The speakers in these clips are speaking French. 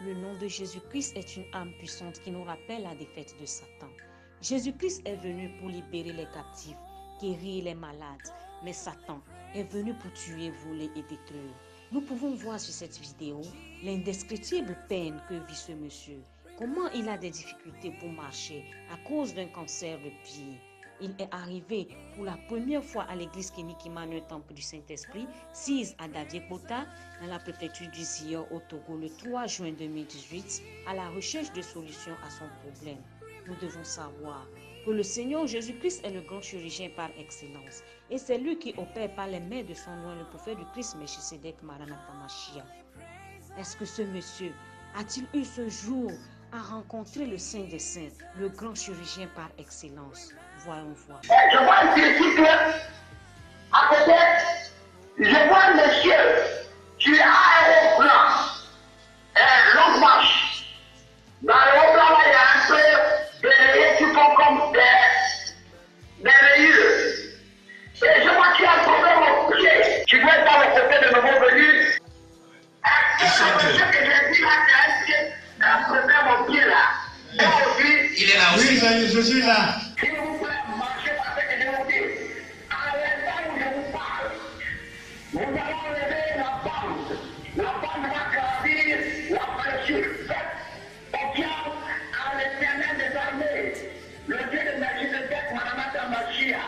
Le nom de Jésus-Christ est une âme puissante qui nous rappelle la défaite de Satan. Jésus-Christ est venu pour libérer les captifs, guérir les malades, mais Satan est venu pour tuer, voler et détruire. Nous pouvons voir sur cette vidéo l'indescriptible peine que vit ce monsieur. Comment il a des difficultés pour marcher à cause d'un cancer de pied. Il est arrivé pour la première fois à l'église Kéniki Emmanuel Temple du Saint-Esprit, 6 à Davier-Kota, dans la préfecture du Ziyo au Togo, le 3 juin 2018, à la recherche de solutions à son problème. Nous devons savoir que le Seigneur Jésus-Christ est le grand chirurgien par excellence, et c'est lui qui opère par les mains de son nom le prophète du Christ, Melchisedec Maranatha Mashiach. Est-ce que ce monsieur a-t-il eu ce jour à rencontrer le Saint des Saints, le grand chirurgien par excellence? Voyons voir. Je vois un tricycle à côté, je vois un monsieur qui est aéroplan, longue marche. Dans l'aéroplan, il y a un peu de rayures qui font comme des rayures. Et je vois qu'il a un problème au pied. Tu dois être dans le côté de nouveau venu. Ce que j'ai dit là, c'est un problème au pied là. Moi aussi. Il est là aussi. Oui, je suis là. S'il vous plaît, marchez par ce que je vous dis. À l'instant où je vous parle, nous allons lever la bande. La bande va gravir la blessure faite au diable à l'Éternel des armées, le Dieu de Melchisedec Maranatha Mashiach.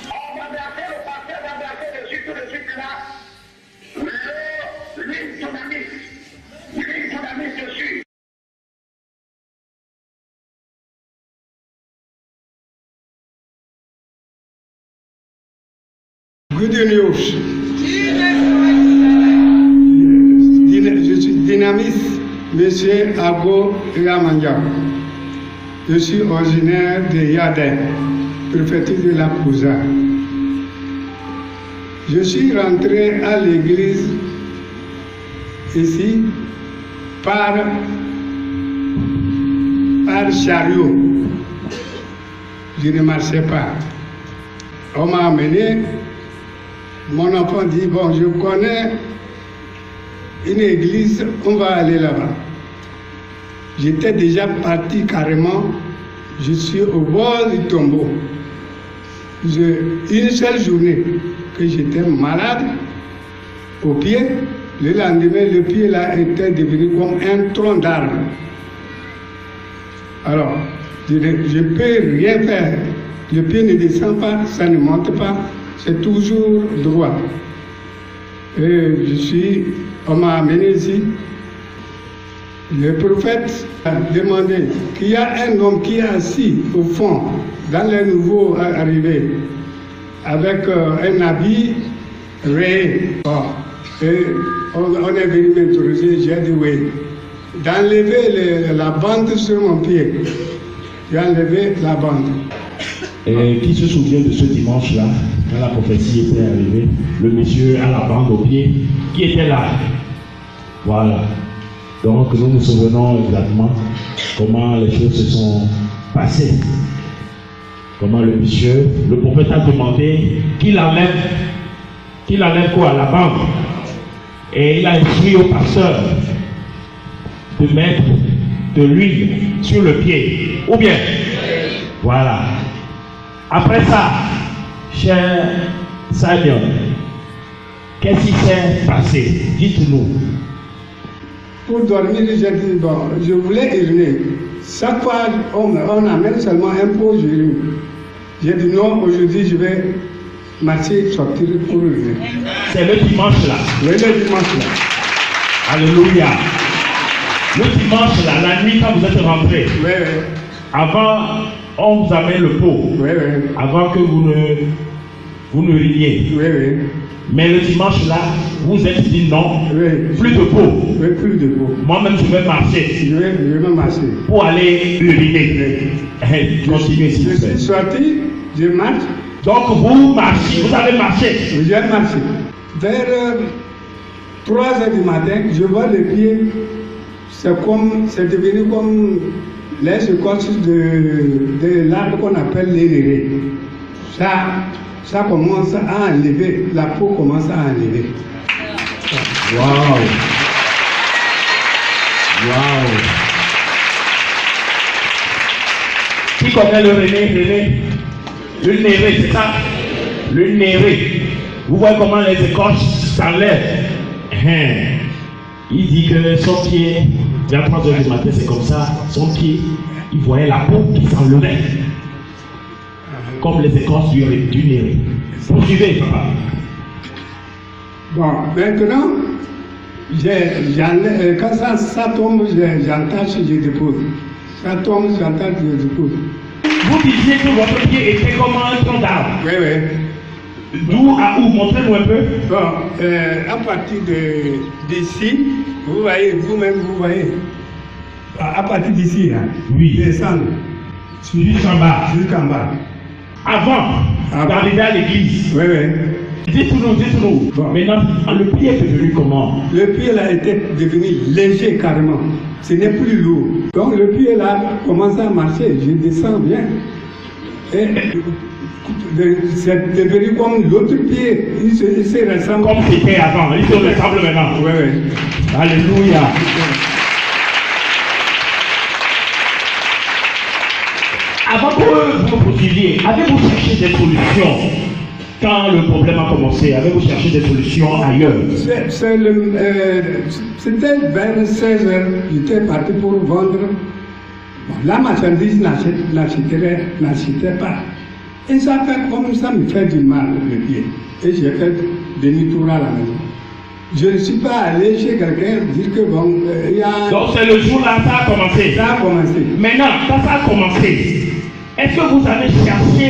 On va brasser le pasteur, va brasser dessus tout de suite là. L'huile dynamique dessus. Good news. Je suis dynamiste, monsieur Abo Ramanja. Je suis originaire de Yadin, préfecture de la Pouza. Je suis rentré à l'église ici par chariot. Je ne marchais pas. On m'a amené. Mon enfant dit, bon, je connais une église, on va aller là-bas. J'étais déjà parti carrément, je suis au bord du tombeau. Une seule journée que j'étais malade au pied, le lendemain, le pied là était devenu comme un tronc d'arbre. Alors, je ne peux rien faire. Le pied ne descend pas, ça ne monte pas. C'est toujours droit. Et on m'a amené ici. Le prophète a demandé qu'il y a un homme qui est assis au fond, dans les nouveaux arrivés, avec un habit rayé. Et on est venu m'introduire, j'ai dit oui. D'enlever la bande sur mon pied. J'ai enlevé la bande. Et qui se souvient de ce dimanche-là, quand la prophétie était arrivée, le monsieur à la bande au pied, qui était là? Voilà. Donc nous nous souvenons exactement comment les choses se sont passées. Comment le monsieur, le prophète a demandé qu'il enlève quoi? La bande. Et il a instruit au pasteur de mettre de l'huile sur le pied. Ou bien? Voilà. Après ça, cher Samuel, qu'est-ce qui s'est passé? Dites-nous. Pour dormir, j'ai dit, bon, je voulais uriner. Chaque fois, on amène seulement un pot, j'urine. J'ai dit non, aujourd'hui, je vais marcher, sortir pour uriner. C'est le dimanche là. Oui, le dimanche là. Alléluia. Le dimanche là, la nuit quand vous êtes rentré. Oui, oui. Avant, on vous amène le pot. Oui, oui. Avant que vous ne uriniez. Oui, oui. Mais le dimanche là, vous êtes dit non, Oui. plus de pot. Oui, plus de pot. Moi-même, je vais marcher. Je vais marcher. Pour aller uriner. Continuez s'il vous plaît. Je suis sorti, je marche. Donc vous marchez, vous avez marché. J'ai marché. Vers 3 heures du matin, je vois les pieds. C'est devenu comme les écorces de l'arbre qu'on appelle l'éréré. Ça commence à enlever, la peau commence à enlever. Wow. Waouh. Qui connaît le René? Le néré, c'est ça? Le néré. Vous voyez comment les écorches s'enlèvent. Il dit que son pied, vers 3 heures du matin, c'est comme ça, son pied, il voyait la peau qui s'enlevait. Comme les écorces du néré. Poursuivez, papa. Bon, maintenant, quand ça tombe, j'entache, je dépose. Ça tombe, j'entache, je dépose. Vous disiez que votre pied était comme un tronc d'arbre. Oui, oui. D'où à où? Montrez-nous un peu. Bon, à partir d'ici, vous voyez, vous-même, vous voyez. À partir d'ici, hein, Oui. descendre. Jusqu'en bas. Jusqu'en bas. Avant d'arriver à l'église. Oui, oui. Dites-nous. Bon. Maintenant, le pied est devenu comment? Le pied là était devenu léger carrément. Ce n'est plus lourd. Donc le pied là commence à marcher. Je descends bien. Et c'est devenu comme l'autre pied. Il se ressemble. Comme c'était avant. Il se ressemble maintenant. Oui, oui. Alléluia. Avant que vous poursuiviez, avez-vous cherché des solutions? Quand le problème a commencé, avez-vous cherché des solutions ailleurs? C'était vers 16 heures, j'étais parti pour vendre. Bon, la marchandise n'achetait pas. Et ça fait comme ça me fait du mal le pied. Et j'ai fait demi-tour à la maison. Je ne suis pas allé chez quelqu'un dire que bon, il y a... Donc c'est le jour là, ça a commencé. Ça a commencé. Maintenant, quand ça a commencé, est-ce que vous avez cherché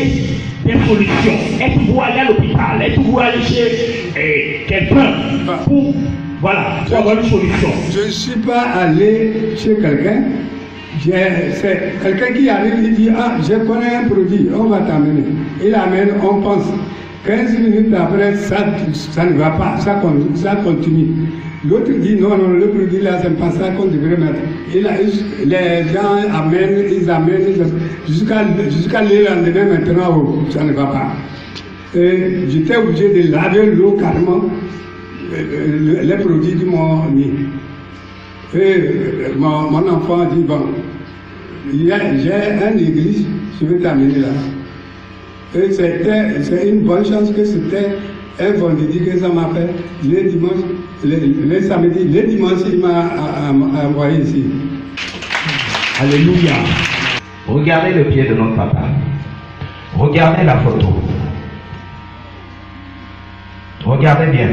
des solutions? Êtes-vous allé à l'hôpital? Êtes-vous allé chez quelqu'un pour, voilà, pour avoir une solution? Je ne suis pas allé chez quelqu'un. C'est quelqu'un qui arrive, il dit, ah, je connais un produit, on va t'amener. Il amène, on pense. 15 minutes après, ça ne va pas, ça continue. L'autre dit, non, le produit là, c'est pas ça qu'on devrait mettre. Et là, les gens amènent, jusqu'à le lendemain maintenant, oh, ça ne va pas. Et j'étais obligé de laver l'eau carrément, les produits qui m'ont mis. Et mon enfant dit, bon, j'ai une église, je vais t'amener là. Et c'est une bonne chance que c'était un vendredi que ça m'a fait. Le dimanche, le samedi, le dimanche, il m'a envoyé ici. Alléluia. Regardez le pied de notre papa. Regardez la photo. Regardez bien.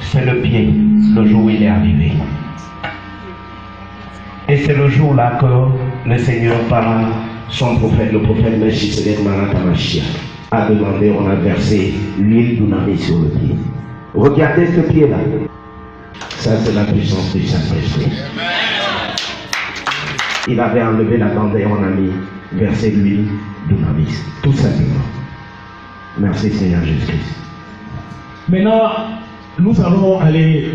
C'est le pied, le jour où il est arrivé. Et c'est le jour là que le Seigneur, par son prophète, le prophète Melchisedec Maratamachia, a demandé, on a versé l'huile d'Unami sur le pied. Regardez ce pied-là. Ça, c'est la puissance du Saint-Esprit. Il avait enlevé la bande et on a mis versé l'huile d'Unami. Tout simplement. Merci Seigneur Jésus-Christ. Maintenant, nous allons aller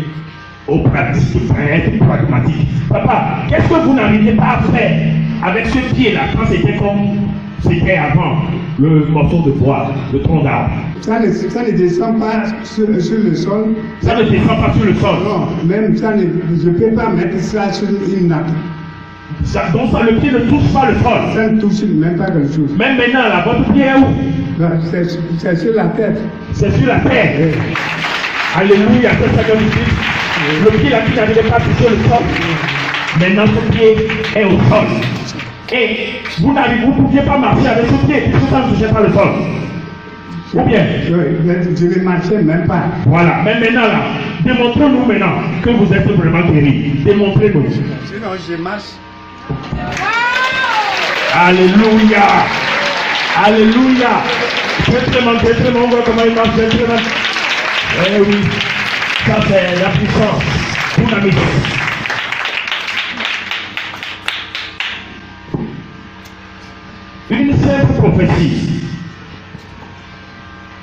au pratique, être pragmatique. Papa, qu'est-ce que vous n'arriviez pas à faire avec ce pied-là quand c'était comme c'était avant le morceau de bois, le tronc d'arbre? Ça ne descend pas sur le sol. Ça ne descend pas sur le sol. Non, même ça, je ne peux pas mettre ça sur une nappe. Donc ça, le pied ne touche pas le sol. Ça ne touche même pas quelque chose. Même maintenant, là, votre pied est où? C'est sur la tête. C'est sur la terre. Oui. Alléluia, c'est ça que vous dites. Le pied là qui n'arrivait pas à toucher le sol. Maintenant, ce pied est au sol. Et vous ne pouviez pas marcher avec ce pied puisque ça ne touchait pas le sol. Ou bien? Je ne marchais même pas. Voilà. Mais maintenant là, démontrez-nous maintenant que vous êtes vraiment guéri. Démontrez-nous. Sinon, je marche. Alléluia. Alléluia. Gentleman, on voit comment il marche, gentleman. Eh oui, ça c'est la puissance. Pour la mission. Une simple prophétie.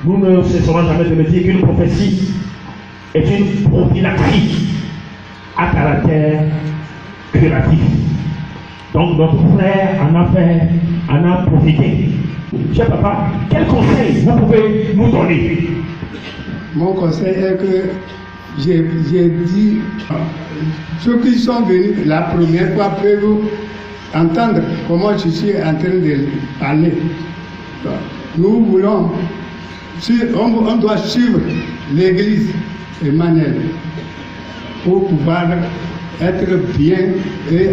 Nous ne cesserons jamais de me dire qu'une prophétie est une prophylaxie à caractère curatif. Donc notre frère en a profité. Cher papa, quel conseil vous pouvez nous donner? Mon conseil est que j'ai dit, ceux qui sont venus la première fois peuvent entendre comment je suis en train de parler. Nous voulons, on doit suivre l'église Emmanuel pour pouvoir être bien et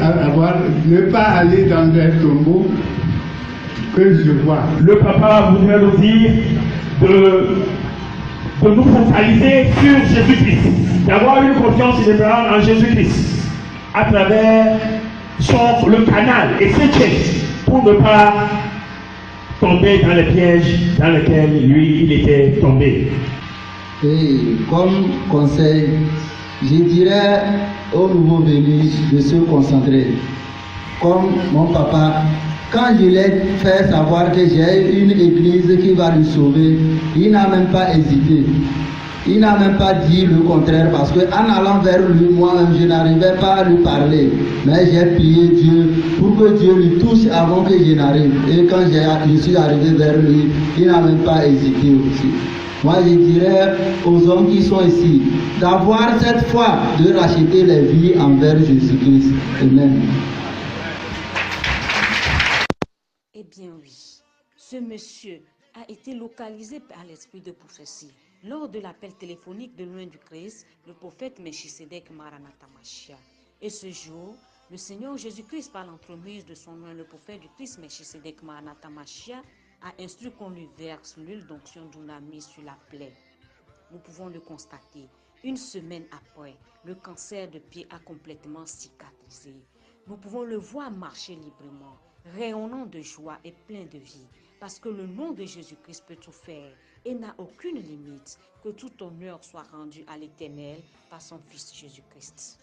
ne pas aller dans les tombeaux que je vois. Le papa voudrait nous dire de nous focaliser sur Jésus-Christ, d'avoir une confiance inébranlable en Jésus-Christ à travers le canal et ses chaînes pour ne pas tomber dans les pièges dans lesquels lui il était tombé. Et comme conseil, je dirais aux nouveaux venus de se concentrer. Comme mon papa, quand je l'ai fait savoir que j'ai une église qui va le sauver, il n'a même pas hésité. Il n'a même pas dit le contraire parce qu'en allant vers lui, moi-même, je n'arrivais pas à lui parler. Mais j'ai prié Dieu pour que Dieu lui touche avant que je n'arrive. Et quand je suis arrivé vers lui, il n'a même pas hésité aussi. Moi, je dirais aux hommes qui sont ici d'avoir cette foi de racheter les vies envers Jésus-Christ. Amen. Eh bien oui, ce monsieur a été localisé par l'esprit de prophétie. Lors de l'appel téléphonique de loin du Christ, le prophète Melchisedec Maranatha Mashiach. Et ce jour, le Seigneur Jésus-Christ, par l'entremise de son nom, le prophète du Christ Melchisedec Maranatha Mashiach, a instruit qu'on lui verse l'huile d'onction d'Unami sur la plaie. Nous pouvons le constater. Une semaine après, le cancer de pied a complètement cicatrisé. Nous pouvons le voir marcher librement, rayonnant de joie et plein de vie, parce que le nom de Jésus-Christ peut tout faire et n'a aucune limite. Que tout honneur soit rendu à l'Éternel par son Fils Jésus-Christ.